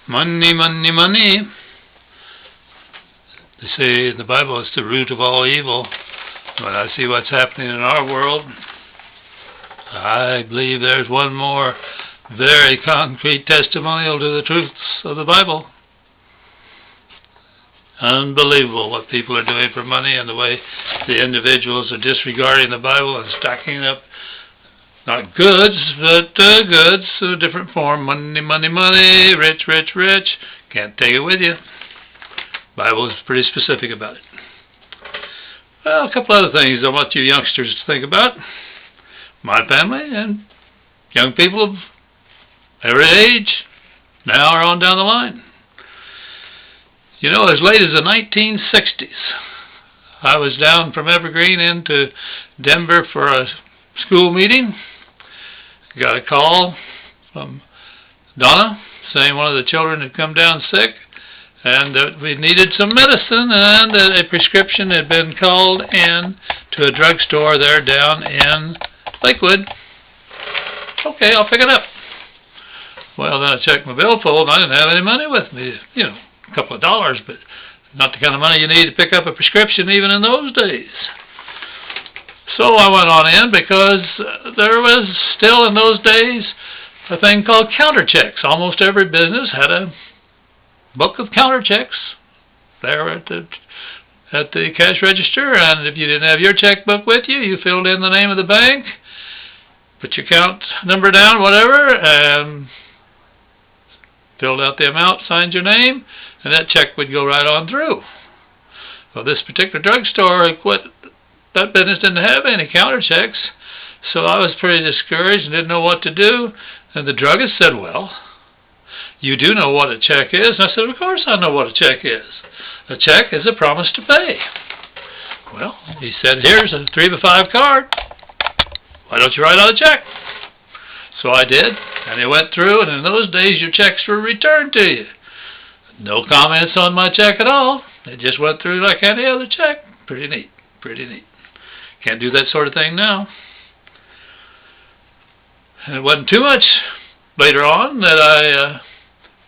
Money, money, money. They say in the Bible it's the root of all evil. When I see what's happening in our world, I believe there's one more very concrete testimonial to the truths of the Bible. Unbelievable what people are doing for money and the way the individuals are disregarding the Bible and stacking up not goods, but goods in a different form. Money, money, money, rich, rich, rich. Can't take it with you. Bible is pretty specific about it. Well, a couple other things I want you youngsters to think about. My family and young people of every age now are on down the line. You know, as late as the 1960s, I was down from Evergreen into Denver for a school meeting. Got a call from Donna saying one of the children had come down sick and that we needed some medicine and that a prescription had been called in to a drugstore there down in Lakewood. Okay, I'll pick it up. Well, then I checked my billfold and I didn't have any money with me. You know, a couple of dollars, but not the kind of money you need to pick up a prescription even in those days. So I went on in because there was still in those days a thing called counter checks. Almost every business had a book of counter checks there at the cash register, and if you didn't have your checkbook with you, you filled in the name of the bank, put your account number down, whatever, and filled out the amount, signed your name, and that check would go right on through. Well, this particular drugstore quit. That business didn't have any counter checks, so I was pretty discouraged and didn't know what to do. And the druggist said, well, you do know what a check is? And I said, of course I know what a check is. A check is a promise to pay. Well, he said, here's a 3 by 5 card. Why don't you write out a check? So I did, and it went through, and in those days your checks were returned to you. No comments on my check at all. It just went through like any other check. Pretty neat, pretty neat. Can't do that sort of thing now. And it wasn't too much later on that I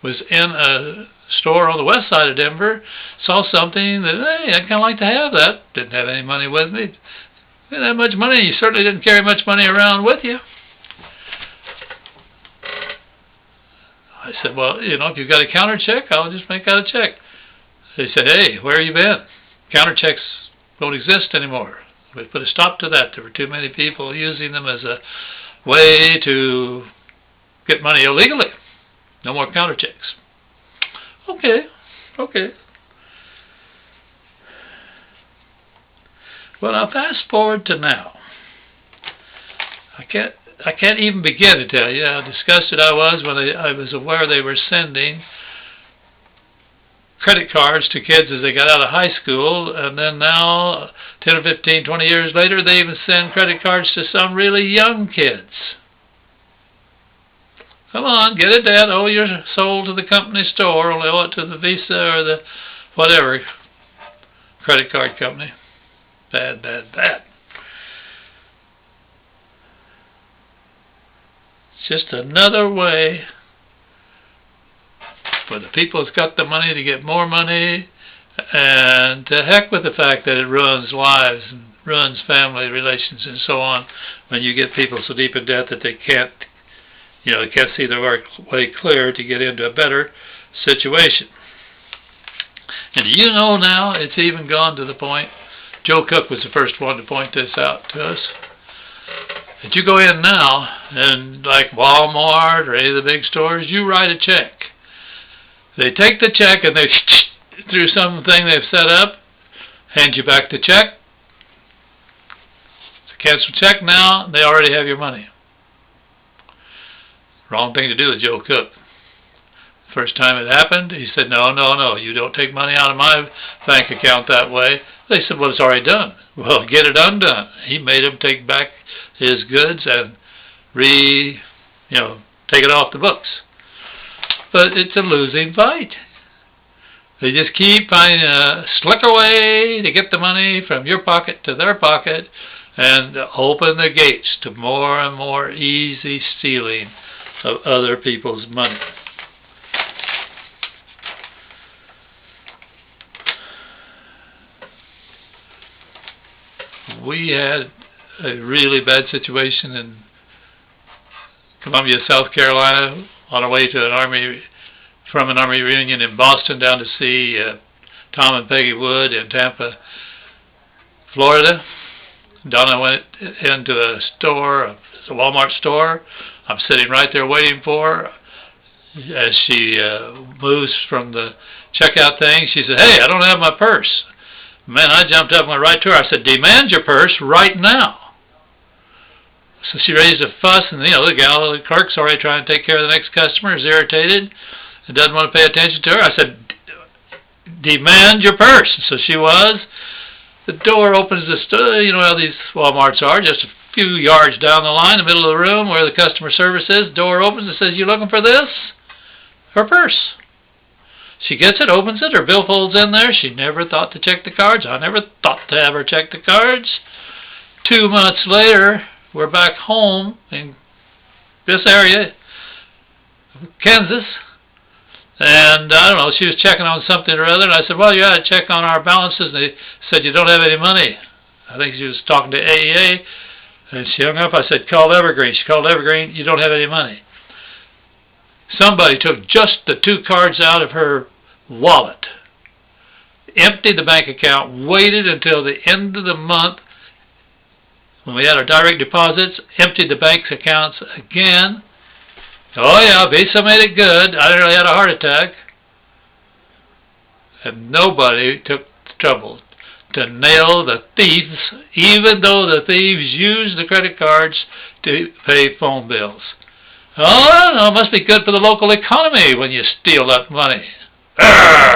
was in a store on the west side of Denver, saw something that, hey, I'd kind of like to have that. Didn't have any money with me. Didn't have much money. You certainly didn't carry much money around with you. I said, well, you know, if you've got a counter check, I'll just make out a check. They said, hey, where have you been? Counter checks don't exist anymore. We put a stop to that. There were too many people using them as a way to get money illegally. No more counter checks. Okay. Well, now fast forward to now. I can't even begin to tell you how disgusted I was when I was aware they were sending credit cards to kids as they got out of high school, and then now, 10 or 15, 20 years later, they even send credit cards to some really young kids. Come on, get it, Dad. Owe your soul to the company store, or owe it to the Visa or the whatever credit card company. Bad, bad, bad. It's just another way for the people that's got the money to get more money, and to heck with the fact that it ruins lives and ruins family relations and so on when you get people so deep in debt that they can't see their way clear to get into a better situation. And do you know now it's even gone to the point, Joe Cook was the first one to point this out to us, that you go in now and like Walmart or any of the big stores, you write a check. They take the check and they through something they've set up, hand you back the check. It's a canceled check now, they already have your money. Wrong thing to do with Joe Cook. First time it happened, he said, no, you don't take money out of my bank account that way. They said, well, it's already done. Well, get it undone. He made them take back his goods and take it off the books. But it's a losing fight. They just keep finding a slicker way to get the money from your pocket to their pocket and open the gates to more and more easy stealing of other people's money. we had a really bad situation in Columbia, South Carolina, on our way to from an Army reunion in Boston down to see Tom and Peggy Wood in Tampa, Florida. Donna went into a store, a Walmart store. I'm sitting right there waiting for her. As she moves from the checkout thing, she said, "Hey, I don't have my purse." Man, I jumped up and went right to her. I said, "Demand your purse right now." So she raised a fuss, and the gal, the clerk's already trying to take care of the next customer, is irritated and doesn't want to pay attention to her. I said, "Demand your purse." So she was. The door opens, how these Walmarts are, just a few yards down the line, in the middle of the room where the customer service is. Door opens and says, "You looking for this?" Her purse. She gets it, opens it, her billfold's in there. She never thought to check the cards. I never thought to have her check the cards. 2 months later, we're back home in this area, Kansas, and I don't know, she was checking on something or other, and I said, "Well, you ought to check on our balances," and they said, "You don't have any money." I think she was talking to AEA, and she hung up. I said, "Call Evergreen." She called Evergreen. "You don't have any money." Somebody took just the 2 cards out of her wallet, emptied the bank account, waited until the end of the month when we had our direct deposits, emptied the bank accounts again. Oh yeah, Visa made it good. I nearly had a heart attack. And nobody took the trouble to nail the thieves, even though the thieves used the credit cards to pay phone bills. Oh, I don't know, it must be good for the local economy when you steal that money. Arrgh!